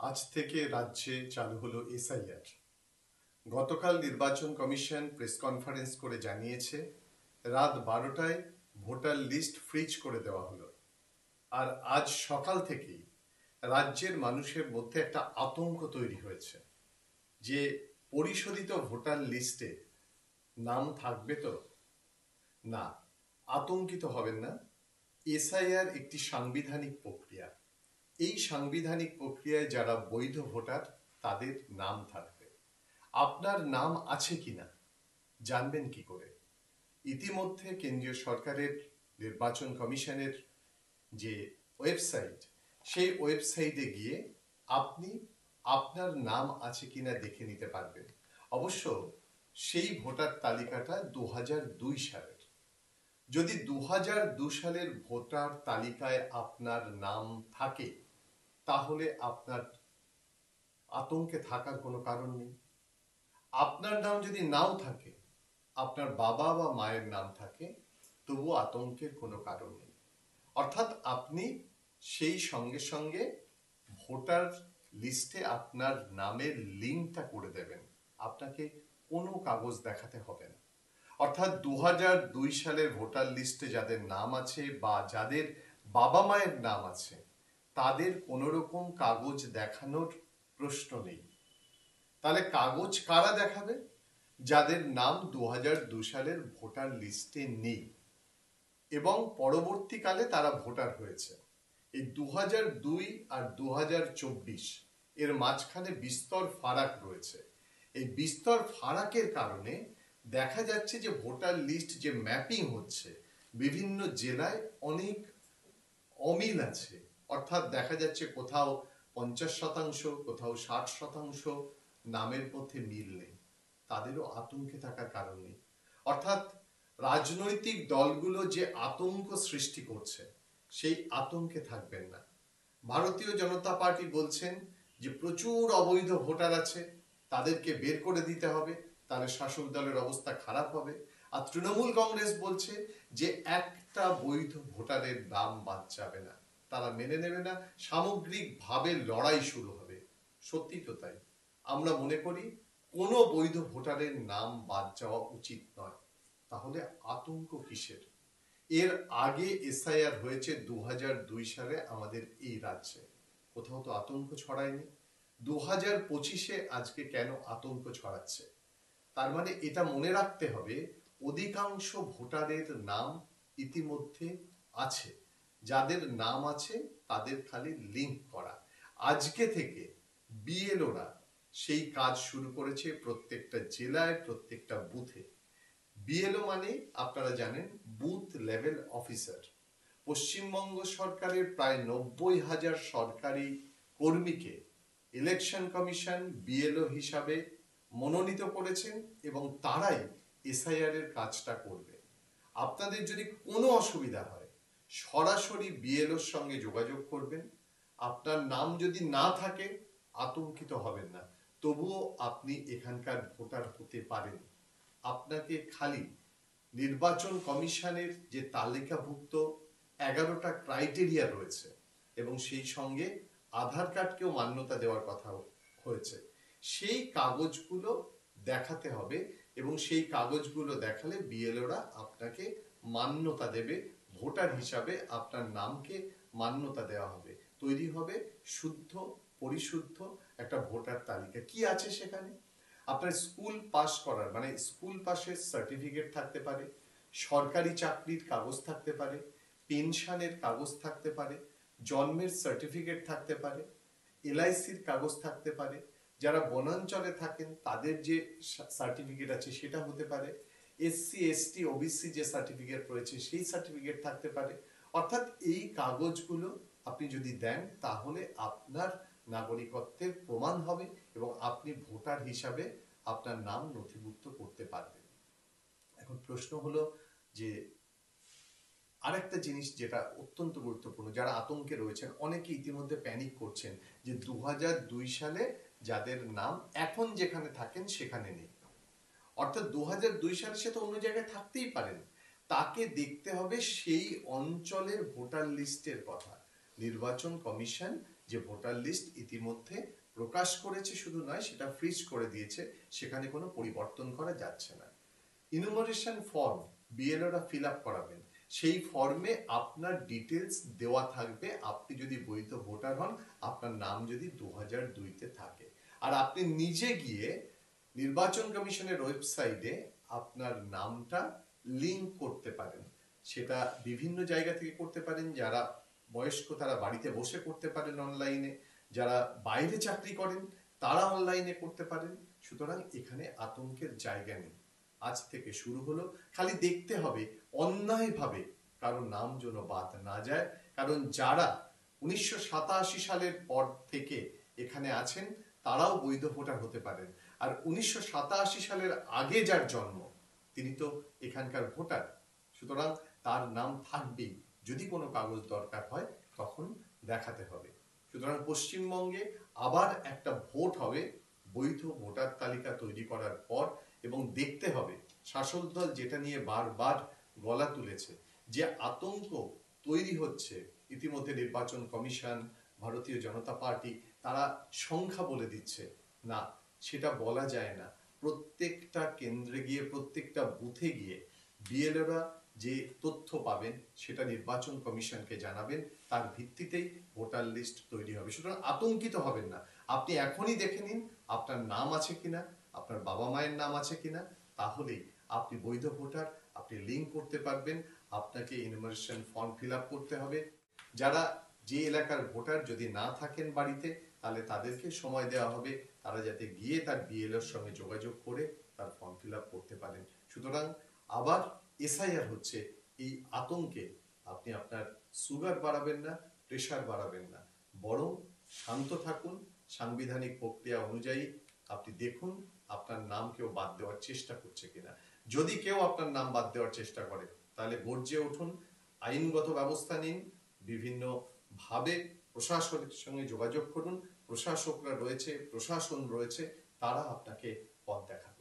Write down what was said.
আজ থেকে রাজ্যে চালু হলো এসআইআর। গতকাল নির্বাচন কমিশন প্রেস কনফারেন্স করে জানিয়েছে রাত 12টায় ভোটার লিস্ট ফ্রিজ করে দেওয়া হলো। আর আজ সকাল থেকেই রাজ্যের মানুষের মধ্যে একটা আতঙ্ক তৈরি হয়েছে যে পরিশোধিত ভোটার লিস্টে নাম থাকবে তো। না, আতঙ্কিত হবেন না। এসআইআর একটি সাংবিধানিক প্রক্রিয়া। এই সাংবিধানিক প্রক্রিয়ায় যারা বৈধ ভোটার তাদের নাম থাকবে। আপনার নাম আছে কিনা জানবেন কি করে? ইতিমধ্যে কেন্দ্রীয় সরকারের নির্বাচন কমিশনের যে ওয়েবসাইট, সেই ওয়েবসাইটে গিয়ে আপনি আপনার নাম আছে কিনা দেখে নিতে পারবেন। অবশ্য সেই ভোটার তালিকাটা 2002 সালের। যদি 2002 সালের ভোটার তালিকায় আপনার নাম থাকে তাহলে আপনার আতঙ্কে থাকার কোনো কারণ নেই। আপনার নাম যদি নাও থাকে, আপনার বাবা বা মায়ের নাম থাকে, তবুও আতঙ্কের কোনো কারণ নেই। অর্থাৎ আপনি সেই সঙ্গে সঙ্গে ভোটার লিস্টে আপনার নামের লিঙ্কটা করে দেবেন। আপনাকে কোনো কাগজ দেখাতে হবে না। অর্থাৎ 2002 সালের ভোটার লিস্টে যাদের নাম আছে বা যাদের বাবা মায়ের নাম আছে তাদের কোনো রকম কাগজ দেখানোর প্রশ্ন নেই। তাহলে কাগজ কারা দেখাবে? যাদের নাম 2002 সালের ভোটার লিস্টে নেই এবং পরবর্তীকালে তারা ভোটার হয়েছে। এই 2002 আর 2024 এর মাঝখানে বিস্তর ফারাক রয়েছে। এই বিস্তর ফারাকের কারণে দেখা যাচ্ছে যে ভোটার লিস্ট যে ম্যাপিং হচ্ছে বিভিন্ন জেলায় অনেক অমিল আছে। অর্থাৎ দেখা যাচ্ছে কোথাও 50%, কোথাও 60% নামের মধ্যে মিল নেই। তাদেরও আতঙ্কে থাকার কারণ নেই। অর্থাৎ রাজনৈতিক দলগুলো যে আতঙ্ক সৃষ্টি করছে সেই আতঙ্কে থাকবেন না। ভারতীয় জনতা পার্টি বলছেন যে প্রচুর অবৈধ ভোটার আছে, তাদেরকে বের করে দিতে হবে, তাহলে শাসক দলের অবস্থা খারাপ হবে। আর তৃণমূল কংগ্রেস বলছে যে একটা বৈধ ভোটারের নাম বাদ যাবে না, তারা মেনে নেবে না, সামগ্রিকভাবে লড়াই শুরু হবে। সত্যি তো তাই। আমরা মনে করি কোনো বৈধ ভোটারের নাম বাদ যাওয়া উচিত নয়। তাহলে আতঙ্ক কিসের? এর আগে এসআইআর হয়েছে 2002 সালে আমাদের এই রাজ্যে, কোথাও তো আতঙ্ক ছড়ায়নি। 2025-এ আজকে কেন আতঙ্ক ছড়াচ্ছে? তার মানে এটা মনে রাখতে হবে অধিকাংশ ভোটারের নাম ইতিমধ্যে আছে। যাদের নাম আছে তাদের খালি লিংক করা। আজকে থেকে বিএলওরা সেই কাজ শুরু করেছে প্রত্যেকটা জেলায়, প্রত্যেকটা বুথে। বিএলও মানে আপনারা জানেন বুথ লেভেল অফিসার। পশ্চিমবঙ্গ সরকারের প্রায় 90,000 সরকারি কর্মীকে ইলেকশন কমিশন বিএলও হিসাবে মনোনীত করেছেন এবং তারাই এসআইআর এর কাজটা করবে। আপনাদের যদি কোনো অসুবিধা হয় সরাসরি বিএলওর সঙ্গে যোগাযোগ করবেন। আপনার নাম যদি না থাকে আতঙ্কিত হবেন না, তবুও আপনি এখানকার ভোটার হতে পারেন। আপনাকে খালি নির্বাচন কমিশনের যে তালিকাভুক্ত 11টা ক্রাইটেরিয়া রয়েছে এবং সেই সঙ্গে আধার কার্ডকেও মান্যতা দেওয়ার কথা হয়েছে, সেই কাগজগুলো দেখাতে হবে এবং সেই কাগজগুলো দেখালে বিএলওরা আপনাকে মান্যতা দেবে, ভোটার হিসাবে আপনার নামকে মান্যতা দেওয়া হবে। তৈরি হবে শুদ্ধ পরিশুদ্ধ একটা ভোটার তালিকা। কি আছে সেখানে? আপনার স্কুল পাস করার মানে স্কুল পাসের সার্টিফিকেট থাকতে পারে, সরকারি চাকরির কাগজ থাকতে পারে, পেনশনের কাগজ থাকতে পারে, জন্মের সার্টিফিকেট থাকতে পারে, এলআইসির কাগজ থাকতে পারে, যারা বনাঞ্চলে থাকেন তাদের যে সার্টিফিকেট আছে সেটা হতে পারে, এসসি এসটি ওবিসি যে সার্টিফিকেট রয়েছে সেই সার্টিফিকেট থাকতে পারে। অর্থাৎ এই কাগজগুলো আপনি যদি দেন তাহলে আপনার নাগরিকত্বের প্রমাণ হবে এবং আপনি ভোটার হিসাবে আপনার নাম নথিভুক্ত করতে পারবেন। এখন প্রশ্ন হলো যে আরেকটা জিনিস যেটা অত্যন্ত গুরুত্বপূর্ণ, যারা আতঙ্কে রয়েছেন অনেকে ইতিমধ্যে প্যানিক করছেন যে 2002 সালে যাদের নাম এখন যেখানে থাকেন সেখানে নেই। অর্থাৎ 2002 সালে সে তো অন্য জায়গায় থাকতেই পারেন, তাকে দেখতে হবে সেই অঞ্চলের ভোটার লিস্টের কথা। নির্বাচন কমিশন যে ভোটার লিস্ট ইতিমধ্যে প্রকাশ করেছে শুধু নয়, সেটা ফ্রিজ করে দিয়েছে, সেখানে কোনো পরিবর্তন করা যাচ্ছে না। ইনুমারেশন ফর্ম বিএলওরা ফিল আপ করাবেন, সেই ফর্মে আপনার ডিটেলস দেওয়া থাকবে। আপনি যদি বৈধ ভোটার হন, আপনার নাম যদি 2002-তে থাকে, আর আপনি নিজে গিয়ে নির্বাচন কমিশনের ওয়েবসাইটে আপনার নামটা লিংক করতে পারেন। সেটা বিভিন্ন জায়গা থেকে করতে পারেন। যারা বয়স্ক তারা বাড়িতে বসে করতে পারেন অনলাইনে, যারা বাইরে চাকরি করেন তারা অনলাইনে করতে পারেন। সুতরাং এখানে আতঙ্কের জায়গা নেই। আজ থেকে শুরু হলো, খালি দেখতে হবে অন্যায়ভাবে কারো নাম যেন বাদ না যায়। কারণ যারা 1987 সালের পর থেকে এখানে আছেন তারাও বৈধ ভোটার হতে পারেন, আর 1987 সালের আগে যার জন্ম তিনি তো এখানকার ভোটার। সুতরাং তার নাম থাকবেই, যদি কোনো কাগজ দরকার হয় তখন দেখাতে হবে। সুতরাং পশ্চিমবঙ্গে আবার একটা ভোট হবে বৈধ ভোটার তালিকা তৈরি করার পর, এবং দেখতে হবে শাসক দল যেটা নিয়ে বারবার গলা তুলেছে, যে আতঙ্ক তৈরি হচ্ছে। ইতিমধ্যে নির্বাচন কমিশন, ভারতীয় জনতা পার্টি তারা সংখ্যা বলে দিচ্ছে, না সেটা বলা যায় না। প্রত্যেকটা কেন্দ্রে গিয়ে, প্রত্যেকটা বুথে গিয়ে বিএলওরা যে তথ্য পাবেন সেটা নির্বাচন কমিশনকে জানাবেন, তার ভিত্তিতেই ভোটার লিস্ট তৈরি হবে। সুতরাং আতঙ্কিত হবেন না। আপনি এখনই দেখে নিন আপনার নাম আছে কিনা, আপনার বাবা মায়ের নাম আছে কিনা, তাহলেই আপনি বৈধ ভোটার। আপনি লিংক করতে পারবেন। আপনাকে ইনুমারেশন ফর্ম ফিল আপ করতে হবে। যারা যে এলাকার ভোটার যদি না থাকেন বাড়িতে, তাহলে তাদেরকে সময় দেওয়া হবে, তারা যাতে গিয়ে তার বিএলওর সঙ্গে যোগাযোগ করে তার ফর্ম ফিল আপ করতে পারেন। সুতরাং আবার এসআইআর হচ্ছে, এই আতঙ্কে আপনি আপনার সুগার বাড়াবেন না, প্রেশার বাড়াবেন না, বরং শান্ত থাকুন। সাংবিধানিক প্রক্রিয়া অনুযায়ী আপনি দেখুন আপনার নাম কেউ বাদ দেওয়ার চেষ্টা করছে কিনা। যদি কেউ আপনার নাম বাদ দেওয়ার চেষ্টা করে তাহলে গর্জে উঠুন, আইনগত ব্যবস্থা নিন, বিভিন্ন ভাবে প্রশাসনের সঙ্গে যোগাযোগ করুন। প্রশাসকরা রয়েছে, প্রশাসন রয়েছে, তারা আপনাকে পথ দেখাবে।